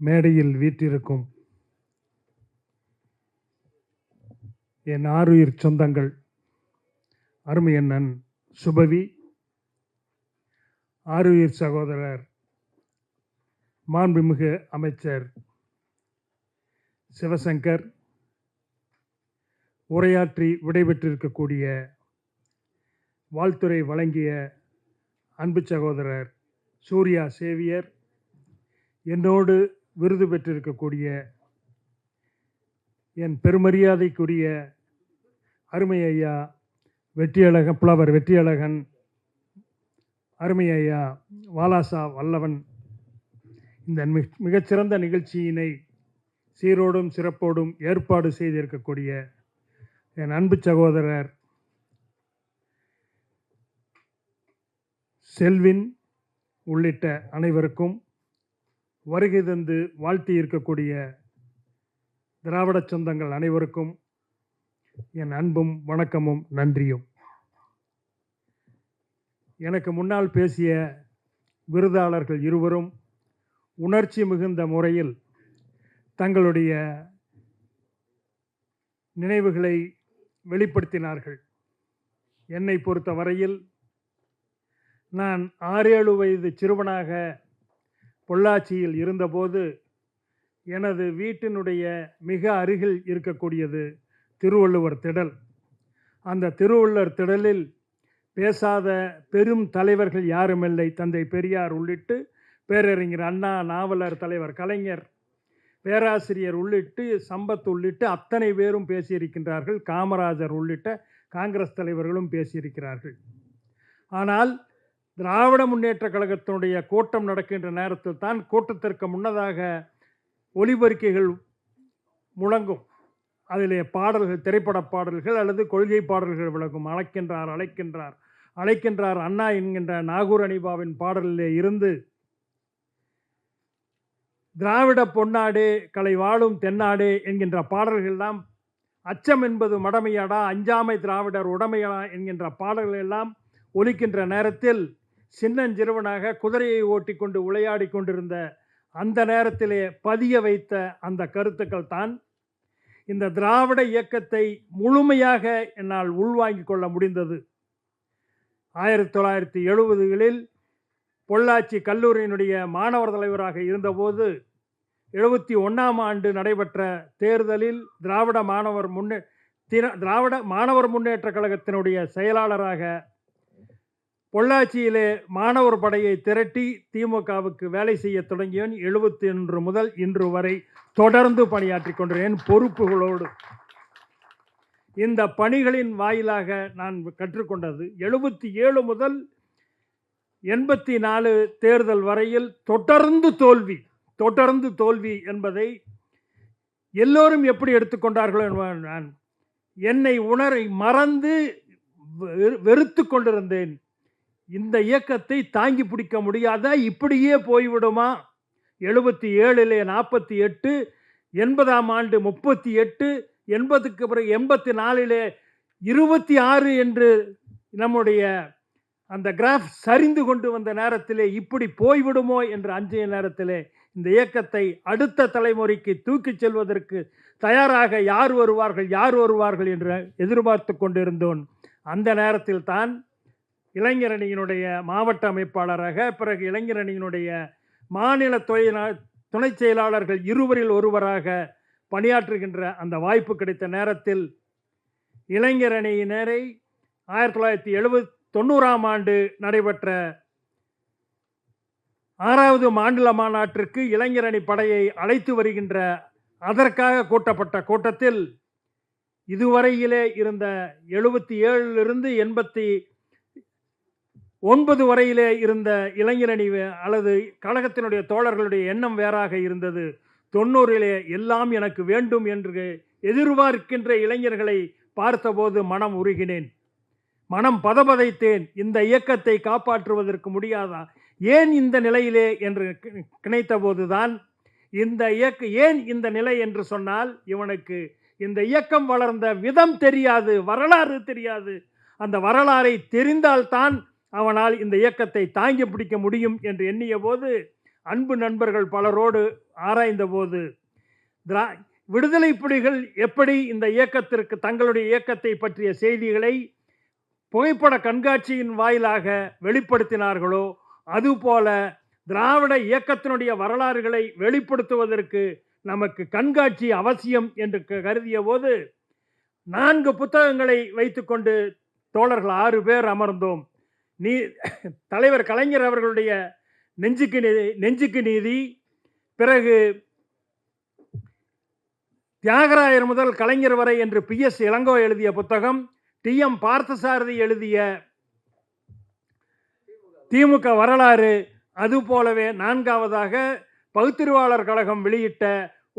மேடையில் வீற்றிருக்கும் என் ஆருயிர் சொந்தங்கள், அருமை அண்ணன் சுபவி, ஆருயிர் சகோதரர் மாண்புமிகு அமைச்சர் சிவசங்கர், உரையாற்றி விடைபெற்றிருக்கக்கூடிய வாழ்த்துரை வழங்கிய அன்பு சகோதரர் சூர்யா சேவியர், என்னோடு விருது பெற்றிருக்கக்கூடிய என் பெருமரியாதைக்குரிய அருமை ஐயா வெற்றியழகன், புலவர் வெற்றியழகன், அருமை ஐயா வாலாசா வல்லவன், இந்த மிகச்சிறந்த நிகழ்ச்சியினை சீரோடும் சிறப்போடும் ஏற்பாடு செய்திருக்கக்கூடிய என் அன்பு சகோதரர் செல்வின் உள்ளிட்ட அனைவருக்கும், வருகை தந்து வாழ்த்தி இருக்கக்கூடிய திராவிட சொந்தங்கள் அனைவருக்கும் என் அன்பும் வணக்கமும் நன்றியும். எனக்கு முன்னால் பேசிய விருதாளர்கள் இருவரும் உணர்ச்சி மிகுந்த முறையில் தங்களுடைய நினைவுகளை வெளிப்படுத்தினார்கள். என்னை பொறுத்த வரையில் நான் 6-7 வயது சிறுவனாக பொள்ளாச்சியில் இருந்தபோது எனது வீட்டினுடைய மிக அருகில் இருக்கக்கூடியது திருவள்ளுவர் திடல். அந்த திருவள்ளுவர் திடலில் பேசாத பெரும் தலைவர்கள் யாருமில்லை. தந்தை பெரியார் உள்ளிட்டு, பேரறிஞர் அண்ணா, நாவலர் தலைவர் கலைஞர், பேராசிரியர் உள்ளிட்டு, சம்பத் உள்ளிட்டு அத்தனை பேரும் பேசியிருக்கின்றார்கள். காமராஜர் உள்ளிட்ட காங்கிரஸ் தலைவர்களும் பேசியிருக்கிறார்கள். ஆனால் திராவிட முன்னேற்ற கழகத்தினுடைய கூட்டம் நடக்கின்ற நேரத்தில் தான் கூட்டத்திற்கு முன்னதாக ஒலிபெருக்கைகள் முழங்கும். அதிலே பாடல்கள், திரைப்பட பாடல்கள் அல்லது கொள்கை பாடல்கள் விளக்கும். அழைக்கின்றார் அழைக்கின்றார் அழைக்கின்றார் அண்ணா என்கின்ற நாகூர் அனிபாவின் பாடலிலே இருந்து திராவிட பொன்னாடே கலை வாழும் தென்னாடே என்கின்ற பாடல்கள்லாம், அச்சம் என்பது மடமையாடா, அஞ்சாமை திராவிடர் உடமையாடா என்கின்ற பாடல்கள் எல்லாம் ஒலிக்கின்ற நேரத்தில் சின்னஞ்சிறுவனாக குதிரையை ஓட்டி கொண்டு விளையாடி கொண்டிருந்த அந்த நேரத்திலே பதிய வைத்த அந்த கருத்துக்கள் தான் இந்த திராவிட இயக்கத்தை முழுமையாக என்னால் உள்வாங்கிக் கொள்ள முடிந்தது. 1970களில் பொள்ளாச்சி கல்லூரியினுடைய மாணவர் தலைவராக இருந்தபோது 71ஆம் ஆண்டு நடைபெற்ற தேர்தலில் திராவிட மாணவர் முன்னேற்ற கழகத்தினுடைய செயலாளராக பொள்ளாச்சியிலே மாணவர் படையை திரட்டி திமுகவுக்கு வேலை செய்ய தொடங்கியவன். 71 முதல் இன்று வரை தொடர்ந்து பணியாற்றி கொண்டிருக்கிறேன் பொறுப்புகளோடு. இந்த பணிகளின் வாயிலாக நான் கற்றுக்கொண்டது 77 முதல் 84 தேர்தல் வரையில் தொடர்ந்து தோல்வி என்பதை எல்லோரும் எப்படி எடுத்துக்கொண்டார்களோ, நான் என்னை மறந்து வெறுத்து கொண்டிருந்தேன். இந்த இயக்கத்தை தாங்கி பிடிக்க முடியாத, இப்படியே போய்விடுமா? 77லே 48, 80ஆம் ஆண்டு 38, 80க்கு பிறகு 84லே 26 என்று நம்முடைய அந்த கிராஃப் சரிந்து கொண்டு வந்த நேரத்திலே இப்படி போய்விடுமோ என்று அஞ்சிய நேரத்திலே இந்த இயக்கத்தை அடுத்த தலைமுறைக்கு தூக்கிச் செல்வதற்கு தயாராக யார் வருவார்கள் என்று எதிர்பார்த்து கொண்டிருந்தோன். அந்த நேரத்தில் தான் இளைஞரணியினுடைய மாவட்ட அமைப்பாளராக, பிறகு இளைஞரணியினுடைய மாநில துணை செயலாளர்கள் இருவரில் ஒருவராக பணியாற்றுகின்ற அந்த வாய்ப்பு கிடைத்த நேரத்தில் இளைஞரணியினரை 1990ஆம் ஆண்டு நடைபெற்ற 6வது மாநில மாநாட்டிற்கு இளைஞரணி படையை அழைத்து வருகின்ற அதற்காக கூட்டப்பட்ட கூட்டத்தில் இதுவரையிலே இருந்த 77லிருந்து 89 வரையிலே இருந்த இளைஞரணி அல்லது கழகத்தினுடைய தோழர்களுடைய எண்ணம் வேறாக இருந்தது. 90லே எல்லாம் எனக்கு வேண்டும் என்று எதிர்பார்க்கின்ற இளைஞர்களை பார்த்தபோது மனம் உருகினேன், மனம் பதபதைத்தேன். இந்த இயக்கத்தை காப்பாற்றுவதற்கு முடியாதா? ஏன் இந்த நிலையிலே என்று நினைத்த போதுதான் ஏன் இந்த நிலை என்று சொன்னால், இவனுக்கு இந்த இயக்கம் வளர்ந்த விதம் தெரியாது, வரலாறு தெரியாது. அந்த வரலாறை தெரிந்தால்தான் அவனால் இந்த இயக்கத்தை தாங்கி பிடிக்க முடியும் என்று எண்ணிய போது அன்பு நண்பர்கள் பலரோடு ஆராய்ந்தபோது விடுதலை புலிகள் எப்படி இந்த இயக்கத்திற்கு தங்களுடைய இயக்கத்தை பற்றிய செய்திகளை புகைப்பட கண்காட்சியின் வாயிலாக வெளிப்படுத்தினார்களோ, அதுபோல திராவிட இயக்கத்தினுடைய வரலாறுகளை வெளிப்படுத்துவதற்கு நமக்கு கண்காட்சி அவசியம் என்று கருதிய போது 4 புத்தகங்களை வைத்துக்கொண்டு தோழர்கள் 6 பேர் அமர்ந்தோம். தலைவர் கலைஞர் அவர்களுடைய நெஞ்சுக்கு நீதி, பிறகு தியாகராயர் முதல் கலைஞர் வரை என்று PS இளங்கோ எழுதிய புத்தகம், TM பார்த்தசாரதி எழுதிய திமுக வரலாறு, அதுபோலவே 4வதாக பகுத்தறிவாளர் கழகம் வெளியிட்ட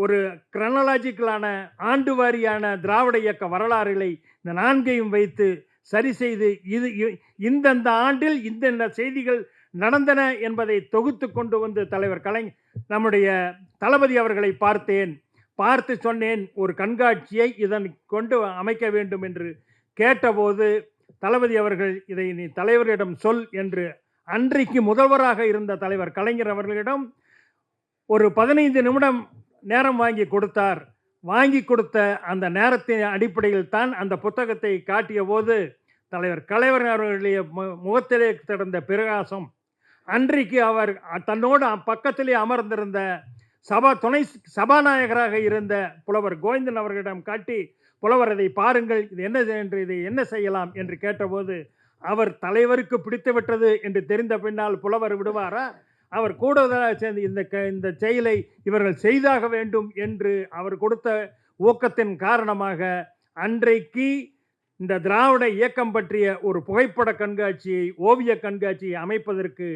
ஒரு கிரனலாஜிக்கலான ஆண்டு வாரியான திராவிட இயக்க வரலாறுகளை இந்த 4ஐயும் வைத்து சரி செய்து இந்தந்த ஆண்டில் இந்தந்த செய்திகள் நடந்தன என்பதை தொகுத்து கொண்டு வந்து தலைவர் நம்முடைய தளபதி அவர்களை பார்த்து சொன்னேன், ஒரு கண்காட்சியை இதன் கொண்டு அமைக்க வேண்டும் என்று கேட்டபோது தளபதி அவர்கள் இதை நீ தலைவரிடம் சொல் என்று அன்றைக்கு முதல்வராக இருந்த தலைவர் கலைஞர் அவர்களிடம் ஒரு 15 நிமிடம் நேரம் வாங்கி கொடுத்தார். வாங்கி கொடுத்த அந்த நேரத்தின் அடிப்படையில் தான் அந்த புத்தகத்தை காட்டிய போது தலைவர் கலைஞர் அவர்களுடைய முகத்திலே திறந்த பிரகாசம், அன்றைக்கு அவர் தன்னோடு பக்கத்திலே அமர்ந்திருந்த துணை சபாநாயகராக இருந்த புலவர் கோவிந்தன் அவர்களிடம் காட்டி, புலவர் இதை பாருங்கள், இது என்ன என்று, இதை என்ன செய்யலாம் என்று கேட்டபோது, அவர் தலைவருக்கு பிடித்து விட்டது என்று தெரிந்த பின்னால் புலவர் விடுவாரா? அவர் கூடுதலாக சேர்ந்து இந்த செயலை இவர்கள் செய்தாக வேண்டும் என்று அவர் கொடுத்த ஊக்கத்தின் காரணமாக அன்றைக்கு இந்த திராவிட இயக்கம் பற்றிய ஒரு புகைப்பட கண்காட்சியை, ஓவிய கண்காட்சியை அமைப்பதற்கு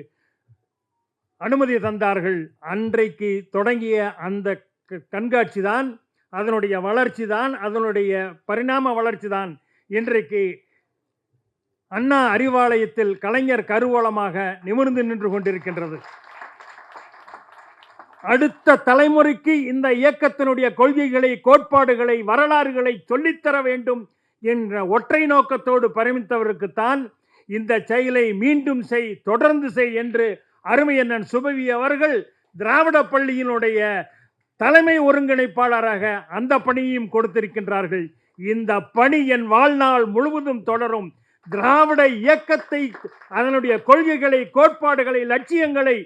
அனுமதி தந்தார்கள். அன்றைக்கு தொடங்கிய அந்த கண்காட்சி தான், அதனுடைய வளர்ச்சி தான், அதனுடைய பரிணாம வளர்ச்சி தான் இன்றைக்கு அண்ணா அறிவாலயத்தில் கலைஞர் கருவூலமாக நிமிர்ந்து நின்று கொண்டிருக்கின்றது. அடுத்த தலைமுறைக்கு இந்த இயக்கத்தினுடைய கொள்கைகளை, கோட்பாடுகளை, வரலாறுகளை சொல்லித்தர வேண்டும் என்ற ஒற்றை நோக்கத்தோடு பரிமித்தவருக்குத்தான் இந்த செயலை மீண்டும் செய், தொடர்ந்து செய் என்று அருமையண்ணன் சுபவி அவர்கள் திராவிட பள்ளியினுடைய தலைமை ஒருங்கிணைப்பாளராக அந்த பணியையும் கொடுத்திருக்கின்றார்கள். இந்த பணி என் வாழ்நாள் முழுவதும் தொடரும். திராவிட இயக்கத்தை, அதனுடைய கொள்கைகளை, கோட்பாடுகளை, லட்சியங்களை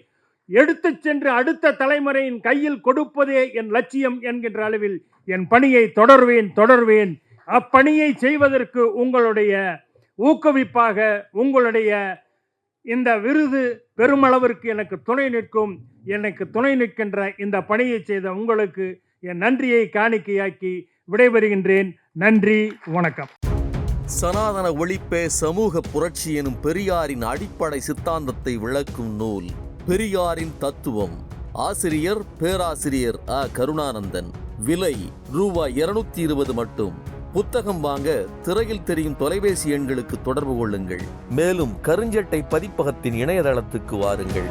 எடுத்து சென்று அடுத்த தலைமுறையின் கையில் கொடுப்பதே என் லட்சியம் என்கின்ற அளவில் என் பணியை தொடர்வேன். அப்பணியை செய்வதற்கு உங்களுடைய ஊக்குவிப்பாக உங்களுடைய இந்த விருது பெருமளவிற்கு எனக்கு துணை நிற்கின்ற இந்த பணியை செய்த உங்களுக்கு என் நன்றியை காணிக்கையாக்கி விடைபெறுகின்றேன். நன்றி, வணக்கம். சனாதன ஒழிப்பே சமூக புரட்சி எனும் பெரியாரின் அடிப்படை சித்தாந்தத்தை விளக்கும் நூல் பெரியாரின் தத்துவம். ஆசிரியர் பேராசிரியர் அ. கருணானந்தன். விலை ரூபாய் 220 மட்டும். புத்தகம் வாங்க திரையில் தெரியும் தொலைபேசி எண்களுக்கு தொடர்பு கொள்ளுங்கள். மேலும் கருஞ்சட்டை பதிப்பகத்தின் இணையதளத்துக்கு வாருங்கள்.